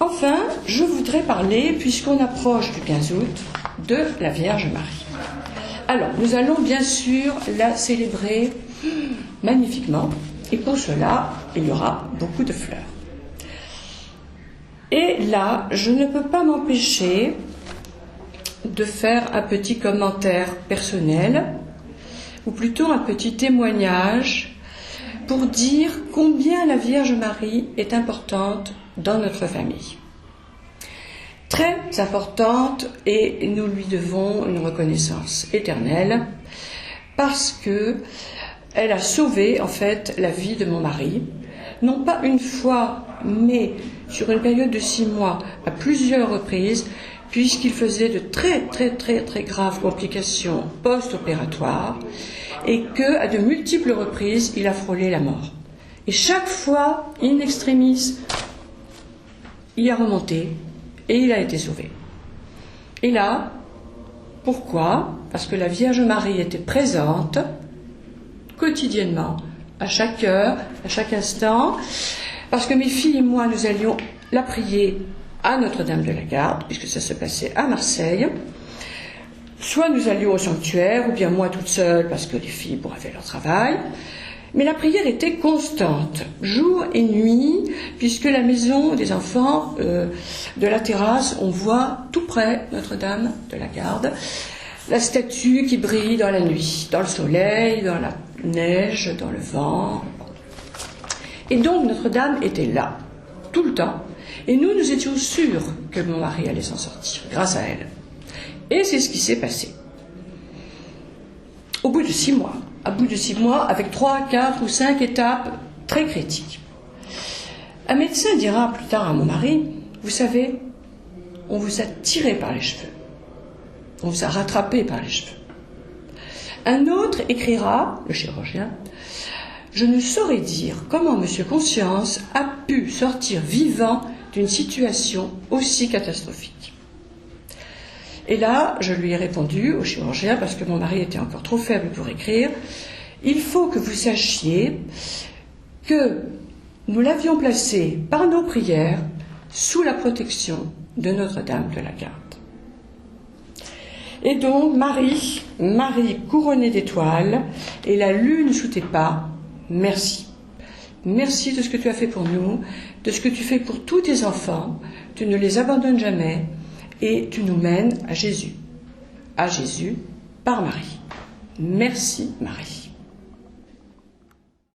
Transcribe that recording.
Enfin, je voudrais parler, puisqu'on approche du 15 août, de la Vierge Marie. Alors, nous allons bien sûr la célébrer magnifiquement, et pour cela, il y aura beaucoup de fleurs. Et là, je ne peux pas m'empêcher de faire un petit commentaire personnel, ou plutôt un petit témoignage, pour dire combien la Vierge Marie est importante dans notre famille. Très importante, et nous lui devons une reconnaissance éternelle, parce que elle a sauvé en fait la vie de mon mari, non pas une fois, mais sur une période de 6 mois, à plusieurs reprises, puisqu'il faisait de très graves complications post-opératoires, et qu'à de multiples reprises, il a frôlé la mort. Et chaque fois, in extremis, il a remonté, et il a été sauvé. Et là, pourquoi ? Parce que la Vierge Marie était présente, quotidiennement, à chaque heure, à chaque instant, parce que mes filles et moi, nous allions la prier à Notre-Dame de la Garde, puisque ça se passait à Marseille. Soit nous allions au sanctuaire, ou bien moi toute seule, parce que les filles avaient leur travail. Mais la prière était constante, jour et nuit, puisque la maison des enfants, de la terrasse, on voit tout près Notre-Dame de la Garde, la statue qui brille dans la nuit, dans le soleil, dans la neige, dans le vent. Et donc Notre-Dame était là, tout le temps, et nous étions sûrs que mon mari allait s'en sortir, grâce à elle. Et c'est ce qui s'est passé. Au bout de 6 mois, avec 3, 4 ou 5 étapes très critiques. Un médecin dira plus tard à mon mari, vous savez, on vous a tiré par les cheveux. On vous a rattrapé par les cheveux. Un autre écrira, le chirurgien, je ne saurais dire comment M. Conscience a pu sortir vivant d'une situation aussi catastrophique. Et là, je lui ai répondu au chirurgien, parce que mon mari était encore trop faible pour écrire, il faut que vous sachiez que nous l'avions placé par nos prières sous la protection de Notre-Dame de la Garde. Et donc, Marie couronnée d'étoiles, et la lune sous tes pas, merci. Merci de ce que tu as fait pour nous, de ce que tu fais pour tous tes enfants, tu ne les abandonnes jamais, et tu nous mènes à Jésus par Marie. Merci Marie.